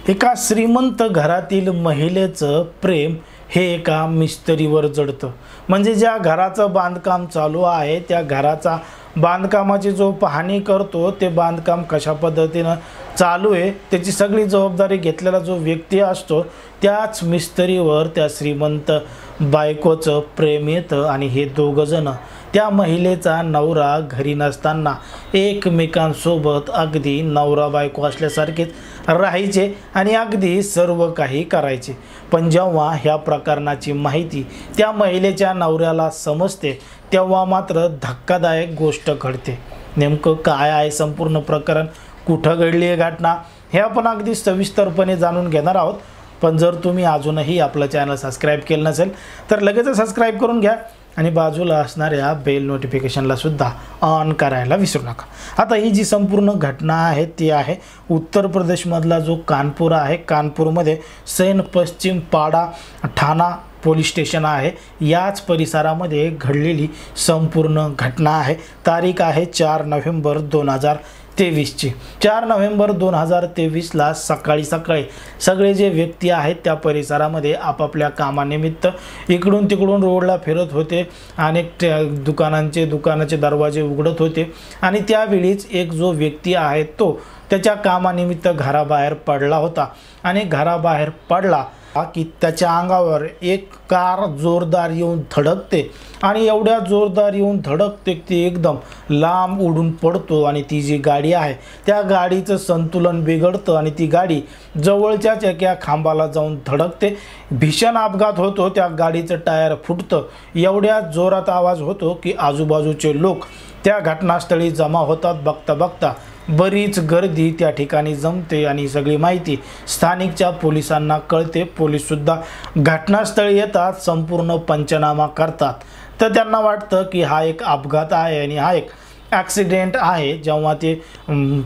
एका श्रीमंत घरातील महिलेचं प्रेम हे एका मिस्त्रीवर जडतं। म्हणजे ज्या घराचं बांधकाम चालू आहे त्या घराचा बांधकामाची जो पाहणी करतो ते बांधकाम कशा पद्धतीने चालू आहे त्याची सगळी जबाबदारी घेतलेला जो व्यक्ती असतो त्याच मिस्त्रीवर त्या श्रीमंत बायकोचं प्रेम येतं आणि हे दोघं जण त्या महिलेचा नवरा घरी नसताना एकमेकांसोबत अगदी नवरा बायको असल्यासारखेच राहायचे आणि अगदी सर्व काही करायचे। पण जेव्हा ह्या प्रकरणाची माहिती त्या महिलेच्या नवऱ्याला समजते तेव्हा मात्र धक्कादायक गोष्ट घडते। नेमकं काय आहे संपूर्ण प्रकरण, कुठं घडली आहे घटना हे आपण अगदी सविस्तरपणे जाणून घेणार आहोत। पण जर तुम्ही अजूनही आपलं चॅनल सबस्क्राईब केलं नसेल तर लगेच सबस्क्राईब करून घ्या आणि बाजूला असणाऱ्या बेल नोटिफिकेशनला सुद्धा ऑन करायला विसरू नका। आता ही जी संपूर्ण घटना आहे ती आहे उत्तर प्रदेशमधला जो कानपूर आहे, कानपूरमध्ये सैन पश्चिम पाडा ठाणा पोलीस स्टेशन आहे, याच परिसरामध्ये घडलेली संपूर्ण घटना आहे। तारीख आहे 4 नोव्हेंबर 2023ची। 4 नोव्हेंबर 2023ला सकाळी सगळे जे व्यक्ती आहेत त्या परिसरामध्ये आपापल्या कामानिमित्त इकडून तिकडून रोडला फिरत होते। अनेक दुकानाचे दरवाजे उघडत होते आणि त्यावेळीच एक जो व्यक्ती आहे तो त्याच्या कामानिमित्त घराबाहेर पडला होता आणि घराबाहेर पडला की त्याच्या अंगावर एक कार जोरदार येऊन धडकते आणि एवढ्या जोरदार येऊन धडकते की एकदम लांब उडून पडतो आणि ती जी गाडी आहे त्या गाडीचं संतुलन बिघडतं आणि ती गाडी जवळच्याच एका खांबाला जाऊन धडकते। भीषण अपघात होतो, त्या गाडीचं टायर फुटतं, एवढ्या जोरात आवाज होतो की आजूबाजूचे लोक त्या घटनास्थळी जमा होतात। बघता बघता बरीच गर्दी त्या ठिकाणी जमते आणि सगळी माहिती स्थानिकच्या पोलिसांना कळते। पोलीस सुद्धा घटनास्थळी येतात, संपूर्ण पंचनामा करतात। तर त्यांना वाटतं की हा एक अपघात आहे आणि हा एक ॲक्सिडेंट आहे। जेव्हा ते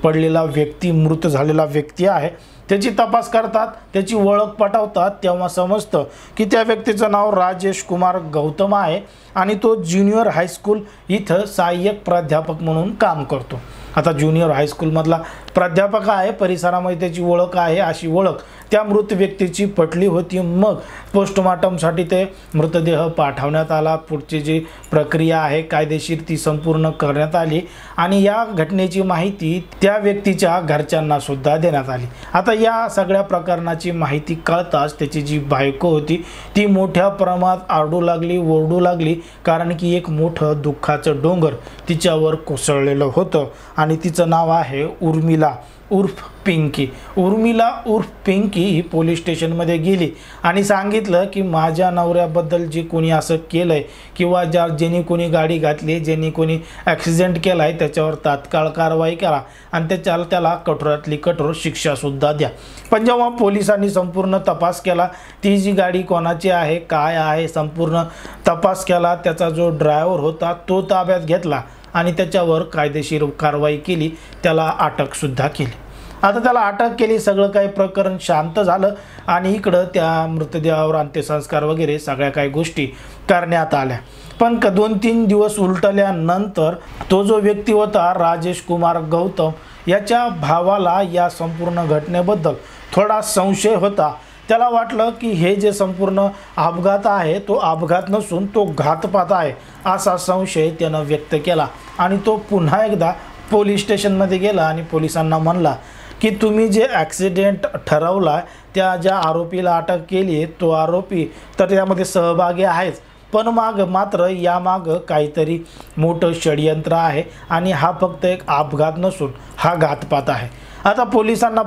पडलेला व्यक्ती मृत झालेला व्यक्ती आहे त्याची तपास करतात, त्याची ओळख पटवतात, तेव्हा समजतं की त्या व्यक्तीचं नाव राजेश कुमार गौतम आहे आणि तो ज्युनियर हायस्कूल इथं सहाय्यक प्राध्यापक म्हणून काम करतो। आता ज्युनियर हायस्कूलमधला प्राध्यापक आहे, परिसरामध्ये त्याची ओळख आहे, अशी ओळख त्या मृत व्यक्तीची पटली होती। मग पोस्टमॉर्टमसाठी ते मृतदेह पाठवण्यात आला। पुढची जी प्रक्रिया आहे कायदेशीर ती संपूर्ण करण्यात आली आणि या घटनेची माहिती त्या व्यक्तीच्या घरच्यांना सुद्धा देण्यात आली। आता या सगळ्या प्रकरणाची माहिती कळताच त्याची जी बायको होती ती मोठ्या प्रमाणात आरडू लागली, ओरडू लागली, कारण की एक मोठं दुःखाचं डोंगर तिच्यावर कोसळलेलं होतं आणि तिचं नाव आहे उर्मिला उर्फ पिंकी। उर्मिला उर्फ पिंकी ही पोलीस स्टेशनमध्ये गेली आणि सांगितलं की माझ्या नवऱ्याबद्दल जे कोणी असं केलं आहे किंवा ज्यांनी कोणी गाडी घातली, ज्यांनी कोणी ॲक्सिडेंट केला आहे त्याच्यावर तात्काळ कारवाई करा आणि त्याला कठोरातली कठोर शिक्षासुद्धा द्या। पण जेव्हा पोलिसांनी संपूर्ण तपास केला, ती जी गाडी कोणाची आहे काय आहे संपूर्ण तपास केला, त्याचा जो ड्रायव्हर होता तो ताब्यात घेतला आणि त्याच्यावर कायदेशीर कारवाई केली, त्याला अटकसुद्धा केली। आता त्याला अटक केली, सगळं काही प्रकरण शांत झालं आणि इकडं त्या मृतदेहावर अंत्यसंस्कार वगैरे सगळ्या काही गोष्टी करण्यात आल्या। पण 2-3 दिवस उलटल्यानंतर तो जो व्यक्ती होता राजेश कुमार गौतम याच्या भावाला या संपूर्ण घटनेबद्दल थोडा संशय होता। त्याला वाटलं की हे जे संपूर्ण अपघात आहे तो अपघात नसून तो घातपात आहे, असा संशय त्यानं व्यक्त केला आणि तो पुन्हा एकदा पोलीस स्टेशनमध्ये गेला आणि पोलिसांना म्हणला की तुम्ही जे ॲक्सिडेंट ठरवला त्या ज्या आरोपीला अटक केली तो आरोपी तर त्यामध्ये सहभागी आहेच, पण मात्र यामागं काहीतरी मोठं षडयंत्र आहे आणि हा फक्त एक अपघात नसून हा घातपात आहे। आता पोलिसांना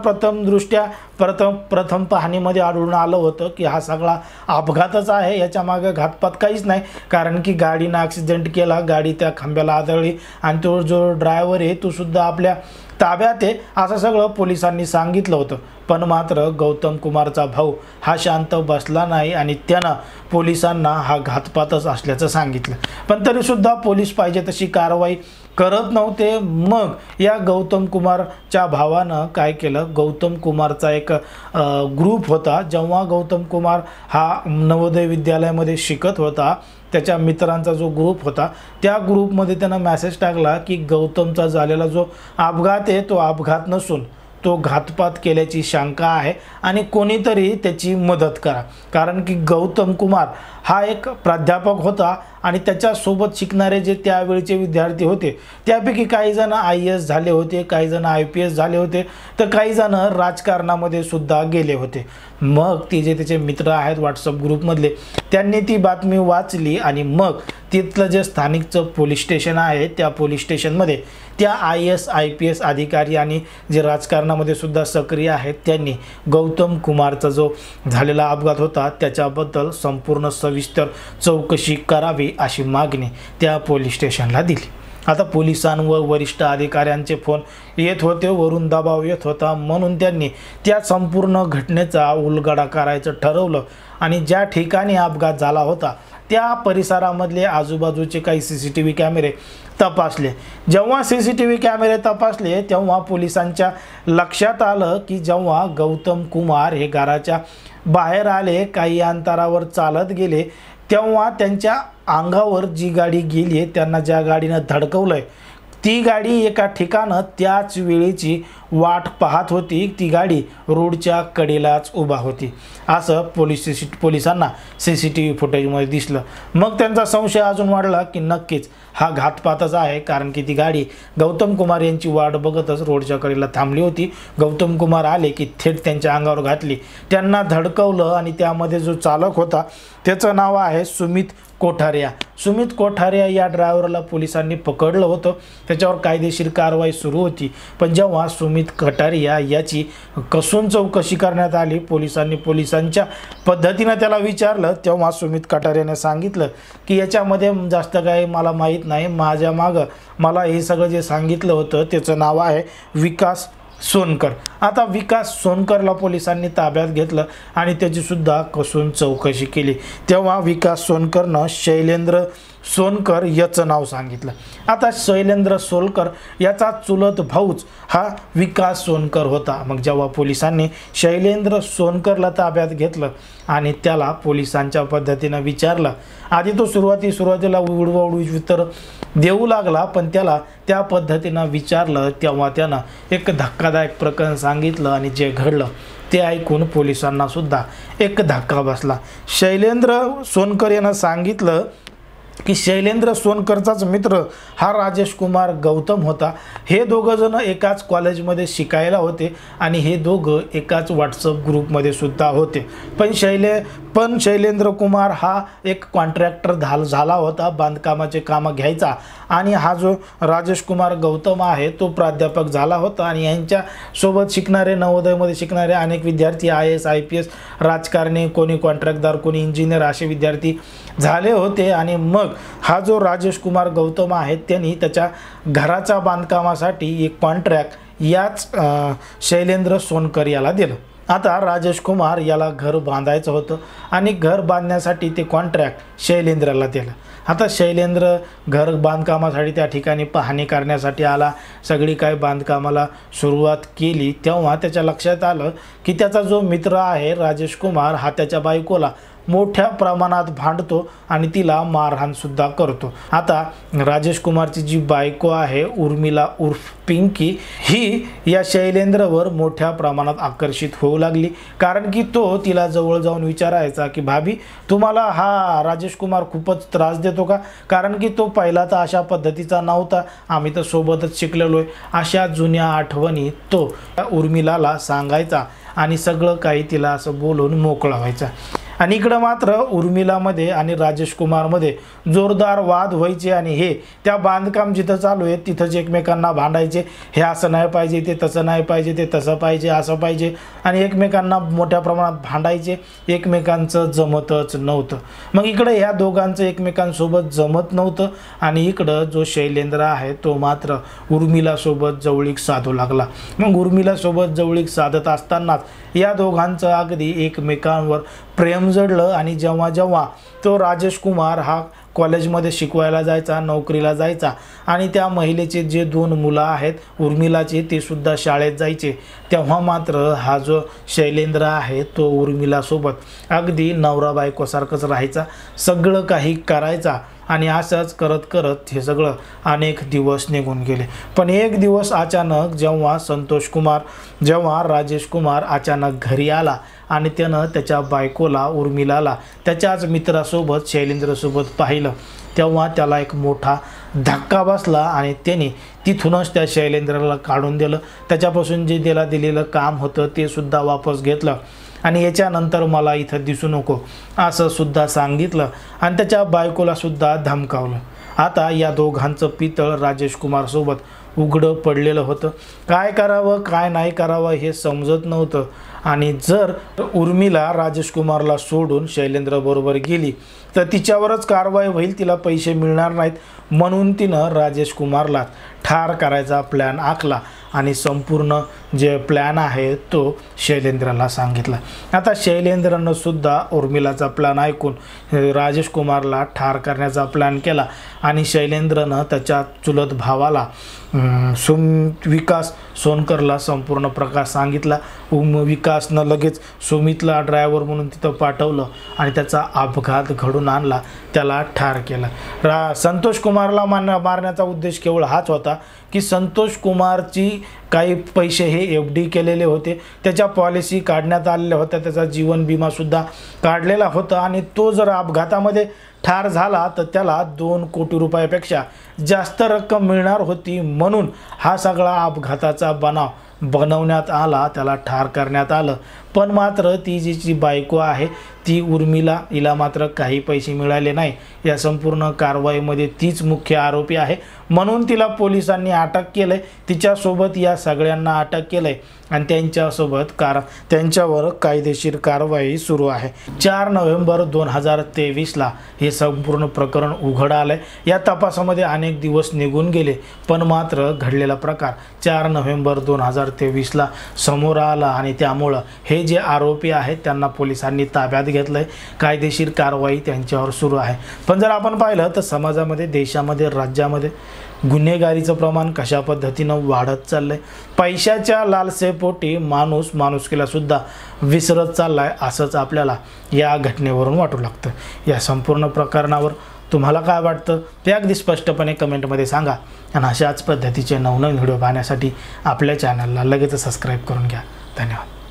प्रथम पाहणीमध्ये आढळून आलं होतं की हा सगळा अपघातच आहे, याच्यामागे घातपात काहीच नाही, कारण की गाडीनं ॲक्सिडेंट केला, गाडी त्या खांब्याला आदळली आणि तो जो ड्रायव्हर आहे तो सुद्धा आपल्या ताब्यात आहे, असं सगळं पोलिसांनी सांगितलं होतं। पण मात्र गौतम कुमारचा भाऊ हा शांत बसला नाही आणि त्यानं पोलिसांना हा घातपातच असल्याचं सांगितलं। पण तरीसुद्धा पोलीस पाहिजे तशी कारवाई करत नव्हते। मग या गौतम कुमारच्या भावानं काय केलं, गौतम कुमारचा एक ग्रुप होता, जेव्हा गौतम कुमार हा नवोदय विद्यालयामध्ये शिकत होता त्याच्या मित्रांचा जो ग्रुप होता त्या ग्रुपमध्ये त्यानं मेसेज टाकला की गौतमचा झालेला जो अपघात आहे तो अपघात नसून तो घातपात केल्याची शंका आहे आणि कोणीतरी त्याची मदत करा, कारण की गौतम कुमार हा एक प्राध्यापक होता आणि त्याच्यासोबत शिकणारे जे त्यावेळचे विद्यार्थी होते त्यापैकी काही जण IAS झाले होते, काही जण IPS झाले होते, तर काही जण राजकारणामध्ये सुद्धा गेले होते। मग ते जे त्याचे मित्र आहेत व्हॉट्सअप ग्रुपमधले त्यांनी ती बातमी वाचली आणि मग तिथलं जे स्थानिकचं पोलीस स्टेशन आहे त्या पोलीस स्टेशनमध्ये त्या IAS IPS अधिकारी आणि जे राजकारणामध्ये सुद्धा सक्रिय आहेत त्यांनी गौतम कुमारचा जो झालेला अपघात होता त्याच्याबद्दल संपूर्ण सविस्तर चौकशी करावी अशी मागणी त्या पोलीस स्टेशनला दिली। आता पोलिसांवर वरिष्ठ अधिकाऱ्यांचे फोन येत होते, वरून दबाव येत होता, म्हणून त्यांनी त्या संपूर्ण घटनेचा उलगडा करायचं ठरवलं आणि ज्या ठिकाणी अपघात झाला होता त्या परिसरामधले आजूबाजूचे काही CCTV कॅमेरे तपासले। जेव्हा CCTV कॅमेरे तपासले तेव्हा पोलिसांच्या लक्षात आलं की जेव्हा गौतम कुमार हे घराच्या बाहेर आले, काही अंतरावर चालत गेले, तेव्हा त्यांच्या अंगावर जी गाडी गेली आहे, त्यांना ज्या गाडीनं धडकवलंय ती गाडी एका ठिकाणं त्याच वेळेची वाट पाहत होती। ती गाडी रोडच्या कडेलाच उभा होती असं पोलिसांना CCTV फुटेजमध्ये दिसलं। मग त्यांचा संशय अजून वाढला की नक्कीच हा घातपातच आहे, कारण की ती गाडी गौतम कुमार यांची वाट बघतच रोडच्या कडेला थांबली होती। गौतम कुमार आले की थेट त्यांच्या अंगावर घातली, त्यांना धडकवलं आणि त्यामध्ये जो चालक होता त्याचं नाव आहे सुमित कोठारिया। सुमित कोठारिया या ड्रायव्हरला पोलिसांनी पकडलं होतं, त्याच्यावर कायदेशीर कारवाई सुरू होती। पण जेव्हा सुमित कोठारिया याची कसून चौकशी करण्यात आली, पोलिसांच्या पद्धतीने त्याला विचारलं, तेव्हा सुमित कोठारियाने सांगितलं की याच्यामध्ये जास्त काही मला माहीत नाही, माझ्या मागं मला हे सगळं जे सांगितलं होतं त्याचं नाव आहे विकास सोनकर। आता विकास सोनकरला पोलिसांनी ताब्यात घेतलं आणि त्याची सुद्धा कसून चौकशी केली। तेव्हा विकास सोनकरनं शैलेंद्र सोनकर याचं नाव सांगितलं। आता शैलेंद्र सोनकर याचा चुलत भाऊच हा विकास सोनकर होता। मग जेव्हा पोलिसांनी शैलेंद्र सोनकरला ताब्यात घेतलं आणि त्याला पोलिसांच्या पद्धतीनं विचारलं, आधी तो सुरुवातीला उडवाउडवी उत्तर देऊ लागला, पण त्याला त्या पद्धतीनं विचारलं तेव्हा त्यानं एक धक्कादायक प्रकरण सांगितलं आणि जे घडलं ते ऐकून पोलिसांना सुद्धा एक धक्का बसला। शैलेंद्र सोनकर यानं सांगितलं की शैलेंद्र सोनकरचाच मित्र हा राजेश कुमार गौतम होता। हे दोघं जण एकाच कॉलेजमध्ये शिकायला होते आणि हे दोघं एकाच व्हॉट्सअप ग्रुपमध्ये सुद्धा होते। पण शैलेंद्र कुमार हा एक कॉन्ट्रॅक्टर झाला होता, बांधकामाचे कामं घ्यायचा, आणि हा जो राजेश कुमार गौतम आहे तो प्राध्यापक झाला होता आणि यांच्या सोबत शिकणारे नवोदयमध्ये शिकणारे अनेक विद्यार्थी IAS IPS राजकारणी, कोणी कॉन्ट्रॅक्टदार, कोणी इंजिनियर असे विद्यार्थी झाले होते। आणि मग हा जो राजेश कुमार गौतम आहे त्यांनी त्याच्या घराच्या बांधकामासाठी एक कॉन्ट्रॅक्ट याच शैलेंद्र सोनकर याला दिलं। आता राजेश कुमार याला घर बांधायचं होतं आणि घर बांधण्यासाठी ते कॉन्ट्रॅक्ट शैलेंद्रला दिलं। आता शैलेंद्र घर बांधकामासाठी त्या ठिकाणी पाहणी करण्यासाठी आला, सगळी काय बांधकामाला सुरुवात केली, तेव्हा त्याच्या लक्षात आलं की त्याचा जो मित्र आहे राजेश कुमार हा त्याच्या बायकोला मोठ्या प्रमाणात भांडतो आणि तिला मारहाण सुद्धा करतो। आता राजेश कुमारची जी बायको आहे उर्मिला उर्फ पिंकी ही या शैलेंद्रवर मोठ्या प्रमाणात आकर्षित होऊ लागली, कारण की तो तिला जवळ जाऊन विचारायचा की भाभी तुम्हाला हा राजेश कुमार खूपच त्रास देतो का, कारण की तो पहिला तर अशा पद्धतीचा नव्हता, आम्ही तर सोबतच शिकलेलो आहे। अशा जुन्या आठवणी तो उर्मिलाला सांगायचा आणि सगळं काही तिला असं बोलून मोकळा व्हायचा। आणि इकडं मात्र उर्मिलामध्ये आणि राजेश कुमारमध्ये जोरदार वाद व्हायचे आणि हे त्या बांधकाम जिथं चालू आहे तिथंच एकमेकांना भांडायचे, हे असं नाही पाहिजे, ते तसं नाही पाहिजे, ते तसं पाहिजे, असं पाहिजे, आणि एकमेकांना मोठ्या प्रमाणात भांडायचे, एकमेकांचं जमतच नव्हतं। मग इकडं ह्या दोघांचं एकमेकांसोबत जमत नव्हतं आणि इकडं जो शैलेंद्र आहे तो मात्र उर्मिलासोबत जवळीक साधू लागला। मग उर्मिलासोबत जवळीक साधत असतानाच या दोघांचं अगदी एकमेकांवर प्रेम जडलं आणि जेव्हा तो राजेश कुमार हा कॉलेजमध्ये शिकवायला जायचा, नोकरीला जायचा आणि त्या महिलेचे जे 2 मुलं आहेत उर्मिलाचे ते सुद्धा शाळेत जायचे, तेव्हा मात्र हा जो शैलेंद्र आहे तो उर्मिलासोबत अगदी नवरा बायकोसारखंच राहायचा, सगळं काही करायचा। आणि असंच करत करत हे सगळं अनेक दिवस निघून गेले। पण एक दिवस अचानक जेव्हा राजेश कुमार अचानक घरी आला आणि त्यानं त्याच्या बायकोला उर्मिलाला त्याच्याच मित्रासोबत शैलेंद्रसोबत पाहिलं, तेव्हा त्याला एक मोठा धक्का बसला आणि त्याने तिथूनच त्या शैलेंद्रला काढून दिलं। त्याच्यापासून जे त्याला दिलेलं काम होतं ते सुद्धा वापस घेतलं आणि याच्यानंतर मला इथं दिसू नको असं सुद्धा सांगितलं आणि त्याच्या बायकोला सुद्धा धमकावलं। आता या दोघांचं पितळ राजेश कुमार सोबत उघडं पडलेलं होतं। काय करावं काय नाही करावं हे समजत नव्हतं आणि जर उर्मिला राजेश कुमारला सोडून शैलेंद्र बरोबर गेली तर तिच्यावरच कारवाई होईल, तिला पैसे मिळणार नाहीत, म्हणून तिनं राजेश कुमारला ठार करायचा प्लॅन आखला आणि संपूर्ण जे प्लॅन आहे तो शैलेंद्रला सांगितला। आता शैलेंद्रनं सुद्धा उर्मिलाचा प्लॅन ऐकून राजेश कुमारला ठार करण्याचा प्लॅन केला आणि शैलेंद्रनं त्याच्या चुलत भावाला विकास सोनकरला संपूर्ण प्रकार सांगितला। विकासनं लगेच सुमितला ड्रायव्हर म्हणून तिथं पाठवलं आणि त्याचा अपघात घडून आणला, त्याला ठार केलं। संतोष कुमारला मारण्याचा उद्देश केवळ हाच होता की संतोष कुमारची काही पैसे हे FD केलेले होते, त्याच्या पॉलिसी काढण्यात आलेल्या होत्या, त्याचा जीवन विमासुद्धा काढलेला होता आणि तो जर अपघातामध्ये ठार झाला तर त्याला 2 कोटी रुपयापेक्षा जास्त रक्कम मिळणार होती, म्हणून हा सगळा अपघाताचा बनाव बनवण्यात आला, त्याला ठार करण्यात आलं। पण मात्र ती जी बायको आहे ती उर्मिला, हिला मात्र काही पैसे मिळाले नाही। या संपूर्ण कारवाईमध्ये तीच मुख्य आरोपी आहे, म्हणून तिला पोलिसांनी अटक केलंय, तिच्यासोबत या सगळ्यांना अटक केलंय आणि त्यांच्यावर कायदेशीर कारवाई सुरू आहे। 4 नोव्हेंबर 2023ला हे संपूर्ण प्रकरण उघड आलंय। या तपासामध्ये अनेक दिवस निघून गेले, पण मात्र घडलेला प्रकार 4 नोव्हेंबर 2023ला समोर आला आणि त्यामुळं हे जे आरोपी आहेत त्यांना पोलिसांनी ताब्यात घेतलंय, कायदेशीर कारवाई त्यांच्यावर सुरू आहे। पण जर आपण पाहिलं तर समाजामध्ये, देशामध्ये, राज्यामध्ये गुन्हेगारीचं प्रमाण कशा पद्धतीनं वाढत चाललंय। पैशाच्या लालसेपोटी माणूस माणुसकीला सुद्धा विसरत चाललाय असंच आपल्याला या घटनेवरून वाटू लागतं। या संपूर्ण प्रकरणावर तुम्हाला काय वाटतं ते अगदी स्पष्टपणे कमेंटमध्ये सांगा आणि अशाच पद्धतीचे नवनवीन व्हिडिओ पाहण्यासाठी आपल्या चॅनलला लगेच सबस्क्राईब करून घ्या। धन्यवाद।